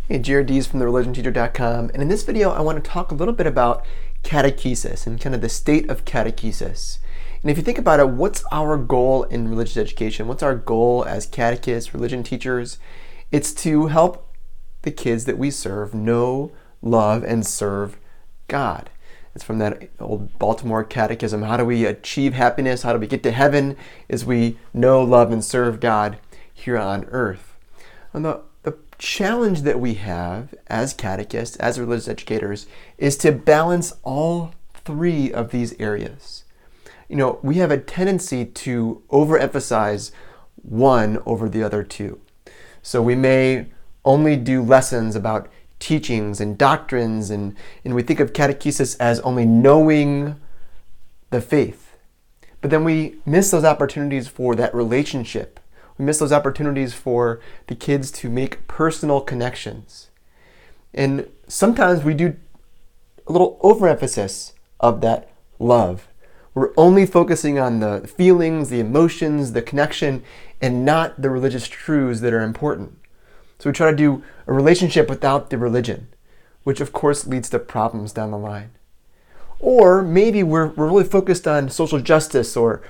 Hey, JRD's from thereligionteacher.com, and in this video I want to talk a little bit about catechesis and kind of the state of catechesis. And if you think about it, what's our goal in religious education? What's our goal as catechists, religion teachers? It's to help the kids that we serve know, love, and serve God. It's from that old Baltimore Catechism. How do we achieve happiness? How do we get to heaven? As we know, love, and serve God here on earth. And the challenge that we have as catechists, as religious educators, is to balance all three of these areas. You know, we have a tendency to overemphasize one over the other two. So we may only do lessons about teachings and doctrines, and we think of catechesis as only knowing the faith. But then we miss those opportunities for that relationship. We miss those opportunities for the kids to make personal connections. And sometimes we do a little overemphasis of that love. We're only focusing on the feelings, the emotions, the connection, and not the religious truths that are important. So we try to do a relationship without the religion, which of course leads to problems down the line. Or maybe we're really focused on social justice or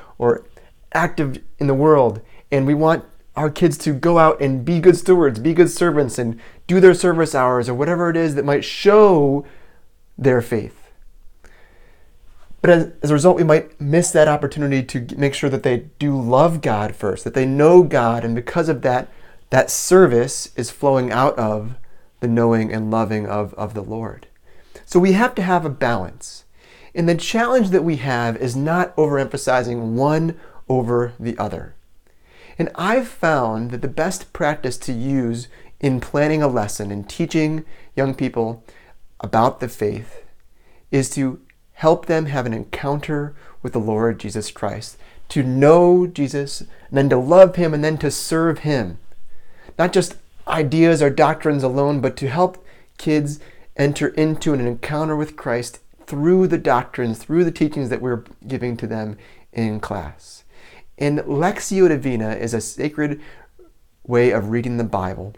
active in the world, and we want our kids to go out and be good stewards, be good servants, and do their service hours or whatever it is that might show their faith. But as a result, we might miss that opportunity to make sure that they do love God first, that they know God, and because of that, that service is flowing out of the knowing and loving of the Lord. So we have to have a balance. And the challenge that we have is not overemphasizing one over the other. And I've found that the best practice to use in planning a lesson and teaching young people about the faith is to help them have an encounter with the Lord Jesus Christ, to know Jesus, and then to love Him, and then to serve Him. Not just ideas or doctrines alone, but to help kids enter into an encounter with Christ through the doctrines, through the teachings that we're giving to them in class. And Lectio Divina is a sacred way of reading the Bible,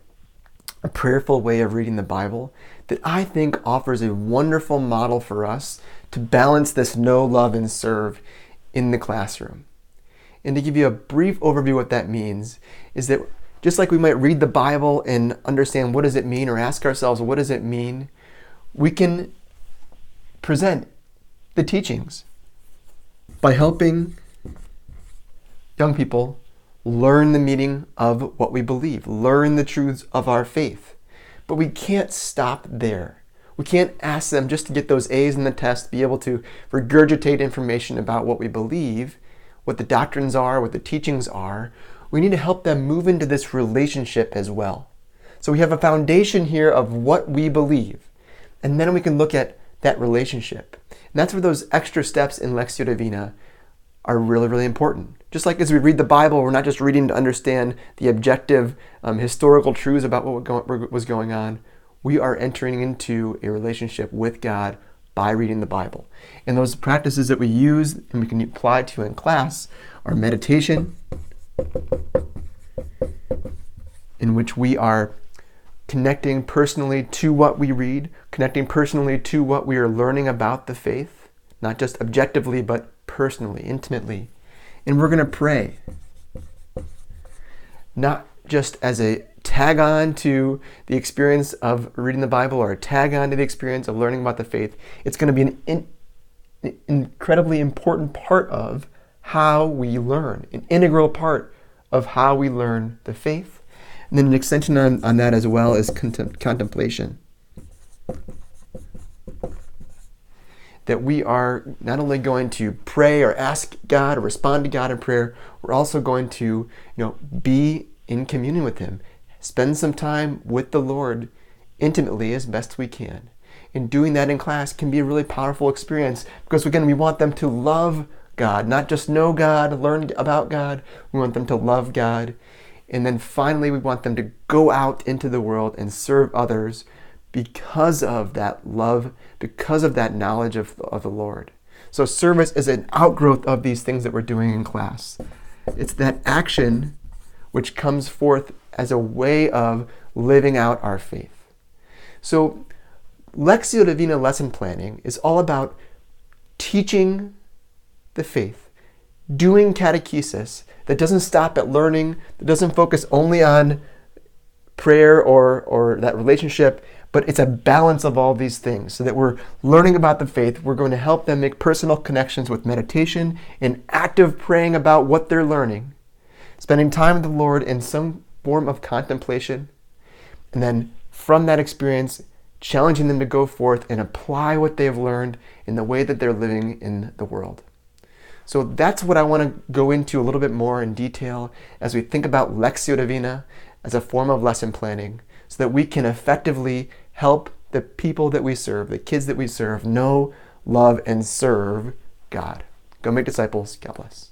a prayerful way of reading the Bible that I think offers a wonderful model for us to balance this know, love, and serve in the classroom. And to give you a brief overview of what that means is that just like we might read the Bible and understand what does it mean, or ask ourselves what does it mean, we can present the teachings by helping young people learn the meaning of what we believe, learn the truths of our faith. But we can't stop there. We can't ask them just to get those A's in the test, be able to regurgitate information about what we believe, what the doctrines are, what the teachings are. We need to help them move into this relationship as well. So we have a foundation here of what we believe, and then we can look at that relationship. And that's where those extra steps in Lectio Divina are really, really important. Just like as we read the Bible, we're not just reading to understand the objective historical truths about what was going on. We are entering into a relationship with God by reading the Bible. And those practices that we use and we can apply to in class are meditation, in which we are connecting personally to what we read, connecting personally to what we are learning about the faith, not just objectively, but personally, intimately. And we're going to pray, not just as a tag on to the experience of reading the Bible or a tag on to the experience of learning about the faith. It's going to be an incredibly important part of how we learn, an integral part of how we learn the faith. And then an extension on that as well is contemplation. That we are not only going to pray or ask God or respond to God in prayer, we're also going to, be in communion with Him. Spend some time with the Lord intimately as best we can. And doing that in class can be a really powerful experience because, again, we want them to love God, not just know God, learn about God. We want them to love God. And then finally, we want them to go out into the world and serve others because of that love, because of that knowledge of the Lord. So service is an outgrowth of these things that we're doing in class. It's that action which comes forth as a way of living out our faith. So Lectio Divina lesson planning is all about teaching the faith, doing catechesis that doesn't stop at learning, that doesn't focus only on prayer or that relationship, but it's a balance of all these things so that we're learning about the faith. We're going to help them make personal connections with meditation and active praying about what they're learning, spending time with the Lord in some form of contemplation, and then from that experience, challenging them to go forth and apply what they've learned in the way that they're living in the world. So that's what I want to go into a little bit more in detail as we think about Lectio Divina as a form of lesson planning so that we can effectively help the people that we serve, the kids that we serve, know, love, and serve God. Go make disciples. God bless.